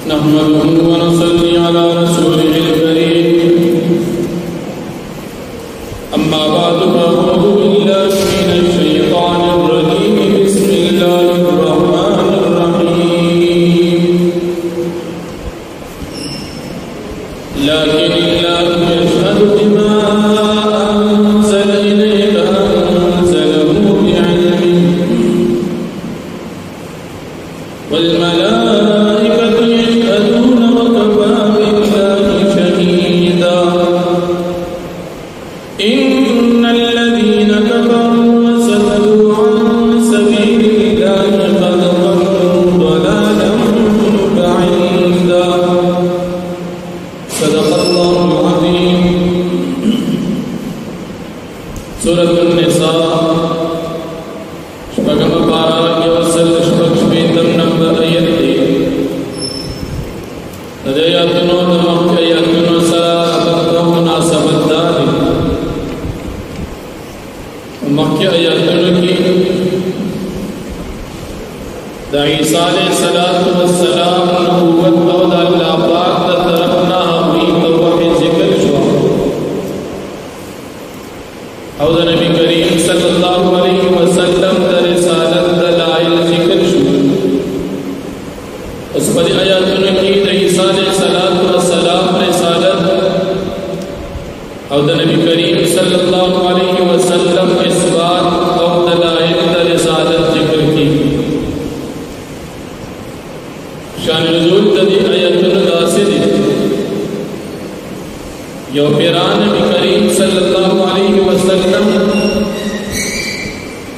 नहमदुहु व नसल्ली अला रसूलिहिल करीम। अम्मा बअदु फ़अऊज़ु बिल्लाहि मिनश शैतानिर रजीम। बिस्मिल्लाहिर रहमानिर रहीम। लाकिनिल्लाहु यशहदु बिमा अंज़ल इलैका अंज़लहु बिइल्मिही वल मलाइकतु यशहदून व कफ़ा बिल्लाहि शहीदा। इन्नल्लज़ीन कफ़रू व सद्दू अन सबीलिल्लाहि क़द ضلوا ضلاला बഈदा। सदक़ल्लाहुल अज़ीम। सूरतुन निसा शपगम पारा के वसल शपक्षमेतम नंबर आयत थे तदयातनो तमक्कयातनो सरा अबतो मुनासबतदारी मक्के आयतनो की ईसा अलैहिस्सलातु वस्सलाम नबुव्वत और अल्लाह पाक द तरफना हुई तो वह जिक्र शो और नबी करीम सल्लल्लाहु अलैहि वसल्लम द रिसालत दलाइल जिक्र शो। उस पर आयतों की ईसा अलैहिस्सलातु वस्सलाम रिसालत और नबी करीम सल्लल्लाहु अलैहि वसल्लम इस बात और दलाइल द रिसालत जिक्र की। शान नुज़ूल तदी आयतुन दासिद यो पिरान नबी करीम सल्लल्लाहु अलैहि वसल्लम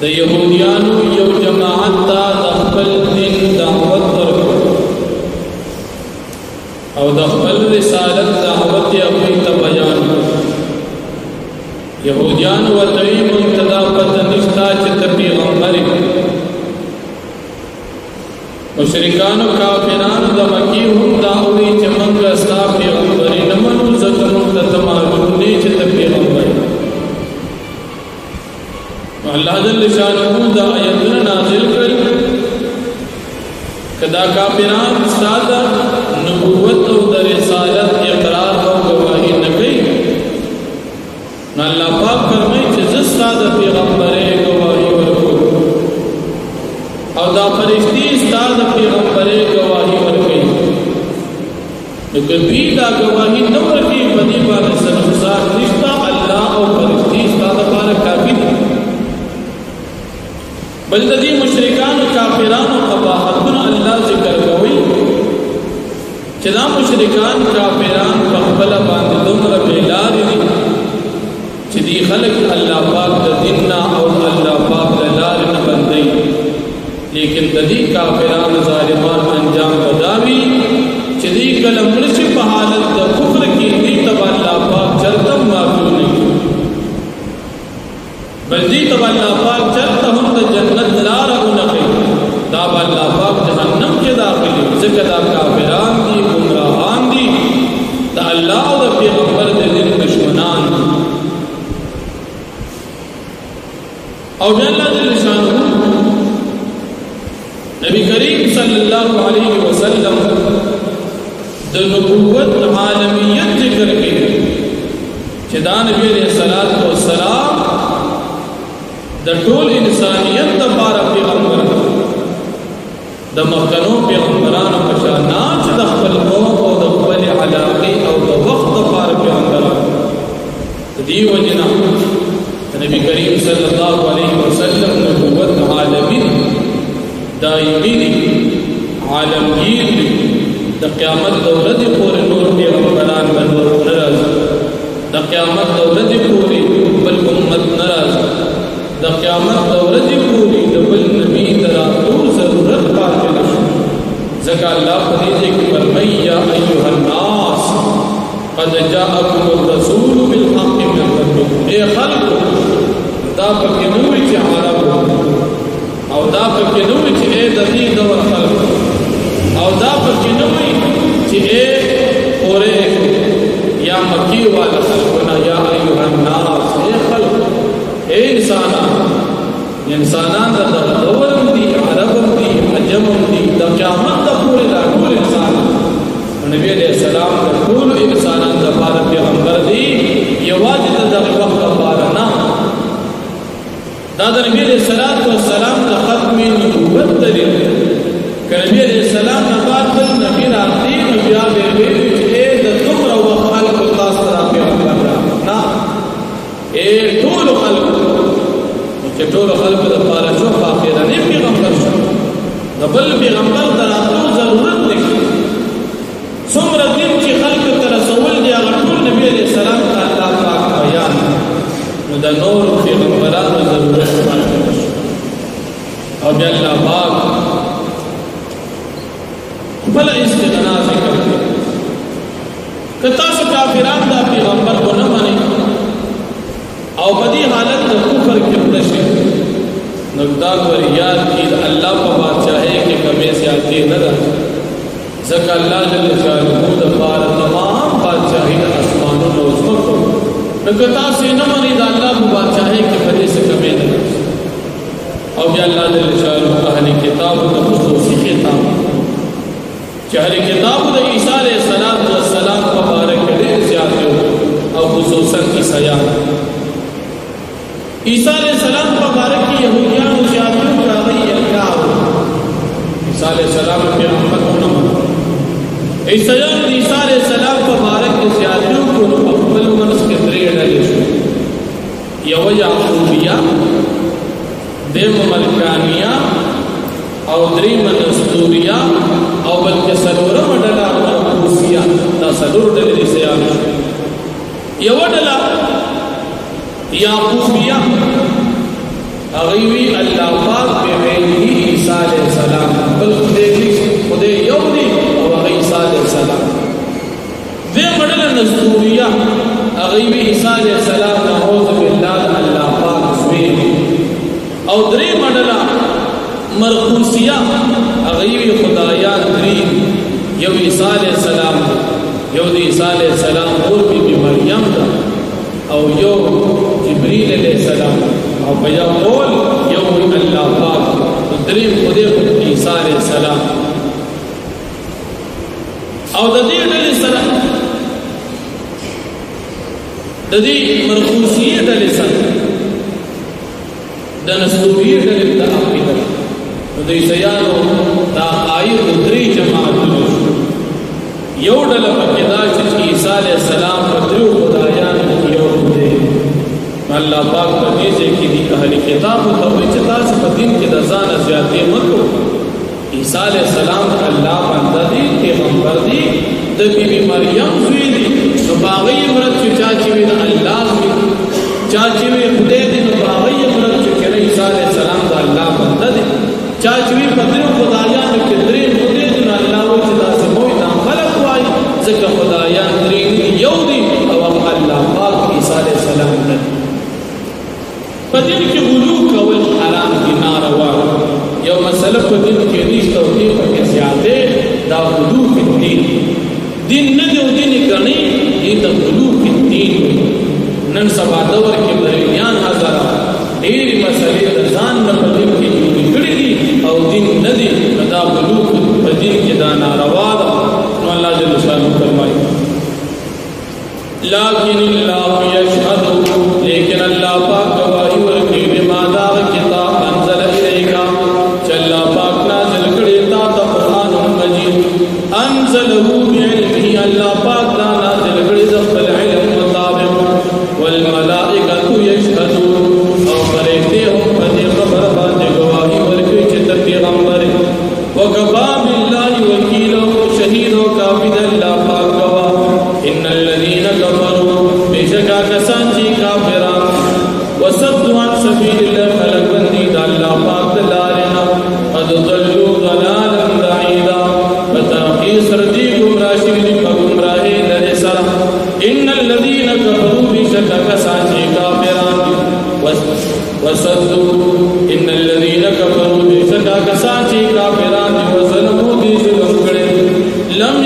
द यहूदियानु यो जमाअत ता दखल दिन दावत करको और दखल रिसालत दावत अभी तबयान यहूदियानु व तई मुंतदा पद निष्ठा चित पैगंबर मुशरिकान काफिरान द मकी हम दाऊरी चमंग अस्ता पैगंबर नमन जकम ततमालुने चित पैगंबर अल्लाह जल्ल शानहु द आयतन नाजिल कर कदा काफिरान सादा नबुव्वत और द रिसालत इकरार और गवाही न कई न अल्लाह पाक फरमाए कि जिस सादा पैगंबर गवाही वरको और दा फरिश्ती सादा पैगंबर गवाही वरकई तो कभी दा गवाही न वरकी बनी बार संसार रिश्ता अल्लाह और फरिश्ती सादा पार काफी बल्ददी मुशरिकान काफिरान कबाहतुन अल्लाह जिक्र कोई चदा मुशरिकान काफिरान बखबला बांध दुमर बेलारी चदी खलक अल्लाह पाक द दिन्ना और अल्लाह पाक द लार न बंदई लेकिन ददी काफिरान जालिमान अंजाम बदावी चदी कलम मुर्शि बहालत द कुफ्र की दी तब अल्लाह पाक चरतम माफी नहीं बल्दी तब अल्लाह पाक चरता हम द जन्नत लार उनके दाब अल्लाह पाक जहन्नम के दाखिल जिक्र काफिरान दी गुमराहान दी द अल्लाह और पैगंबर दे दिन दुश्मनान और अल्लाह जल्ल शानहु नबी करीम सल्लल्लाहु अलैहि वसल्लम द नबुव्वत आलमियत जिक्र की चिदा नबी अलैहिस्सलातु वस्सलाम द टोल इंसानियत द पारा पैगंबर द मक्कनो पैगंबरान पशानाच द खपल को और द खपल अलाक़े और द वक्त पारा पैगंबरान दी वजना नबी करीम सल्लल्लाहु अलैहि वसल्लम नबुव्वत आलमी दायमी आलमगीर द क़यामत दौलत पूरे नूर पैगंबरान बनवर नराज द क़यामत दौलत पूरी बल उम्मत नराज द क़यामत दौलत पूरी द बल नबी दरा तो ज़रूरत पाते नशो ज़का अल्लाह फरीज़े की फरमाई या अय्युहन नास क़द जाअकुमुर रसूलु बिल हक़्क़ि मिन रब्बिकुम ए खल्क़ दा पकिनुई च अरब और दा पकिनुई च ए ददी दवर खल्क़ और दा पकिनुई च ए पूरे या मक्की वाला खल्क़ ना या अय्युहन नास ए खल्क़ ए इंसानान दा दौरम दी अरबम दी अजमम दी द क़यामत दा पूरे दा पूरे इंसान بل استغنا ذکر کی کہ تاسو کافران دا پیغمبر کو نہ مانی او بدی حالت دا کفر کی رشی نقدار ور یاد کی اللہ کو بادشاہے کہ کمی زیادتی نہ رہا زکا اللہ جل شانہ دفار تمام بادشاہی دا اسمان و نوزمت کو نکتا سے نہ مانی دا اللہ کو بادشاہے کہ بدی سے کمی نہ رہا او بیا اللہ جل شانہ اہلی کتاب دا خصوصی خطاب چہری کتاب دا عیسیٰ علیہ السلام مبارک دیر زیادتی ہو او خصوصاً عیسیٰ عیسیٰ علیہ السلام مبارک کی یہودیان و زیادتی ہو راضی اللہ ہو عیسیٰ علیہ السلام پہ محمد ہونا عیسیٰ علیہ السلام مبارک کی زیادتی ہو کو اقبل منس کے دریڑ علیہ یو یعقوبیہ دیم ملکانیہ او دریم نستوریہ او بلکہ سلورہ وڈلا مرکوسیہ تا سلور دلی سیان یہ وڈلا یعقوبیہ اغیوی اللہ پاک بغیری عیسیٰ علیہ السلام بل خدے یومی او عیسیٰ علیہ السلام دیم وڈلا نستوریہ اغیوی عیسیٰ علیہ السلام نعوذ باللہ اللہ پاک سویل او دریم وڈلا مرخوصیہ اغیوی خدایان درین یو عیسیٰ علیہ السلام یو دی عیسیٰ علیہ السلام اور بی مریم دا او یو جبریل علیہ السلام او بیا قول یو اللہ پاک درین خدے عیسیٰ علیہ السلام او ددی علیہ السلام ددی مرخوصیہ علیہ السلام دنستوریہ علیہ السلام دوی سیانو دا آئیت دری جماعت دوشو یو ڈالا پکیدا چیز عیسیٰ علیہ السلام پتریو خدایان یو خدے اللہ پاک پتیزے کی دی اہل کتاب و توی چتا سے پتین کی دزان زیادی مکو عیسیٰ علیہ السلام اللہ بندہ دی پیغمبر دی دا بی بی مریم زوی دی تو باغی مرد چو چاچی وی دا اللہ زوی چاچی وی خدے دی تو باغی مرد چو کنے عیسیٰ علیہ السلام دا اللہ بندہ دی چاچوی پدریو خدایان کدرین خدیدن اللہ وچدا سموی نام خلق وائی ذکر خدایان درین یو دی او اللہ پاک عیسیٰ علیہ السلام نے پدین کی غلو کول حرام دی ناروا یو مسئلہ پدین کی نیش توقیق کے زیادے دا غلو کی دین دین ندیو دین گنی یہ دا غلو کی دین نن سبا دور کی بریلیان حضرہ دیر مسئلے رضان نپدین کی گڑی دی او دین ندی دا بلوک بدین کی دا ناروا دا نو اللہ جل شانہ فرمائی لیکن اللہ یشہد لیکن اللہ پاک گواہی ورکی بما دا کتاب انزل الیکا چلا پاک نازل کرتا تا قرآن مجید انزلہو بعلمہ اللہ پاک دا نازل کرتا فل علم مطابق والملائکۃ یشہدون او فرشتے ہم پدی خبر باندے گواہی ورکی چتا پیغمبر وکفا باللہ وکیلو شہیدو کافد اللہ پاک گواہ ان الذین کفروا بے شکا کسان چی کافران وصدوا عن سبیل اللہ خلق بندی دا اللہ پاک دلالنا قد ضلوا ضلالا بعیدا فتاقی سردی گمراشی گمراہی لدے سر ان الذین کفروا بے شکا کسان چی کافران وصدوا ان الذين كفروا بشكا كسانچی کافران وظلموا دی ظلم کرے لم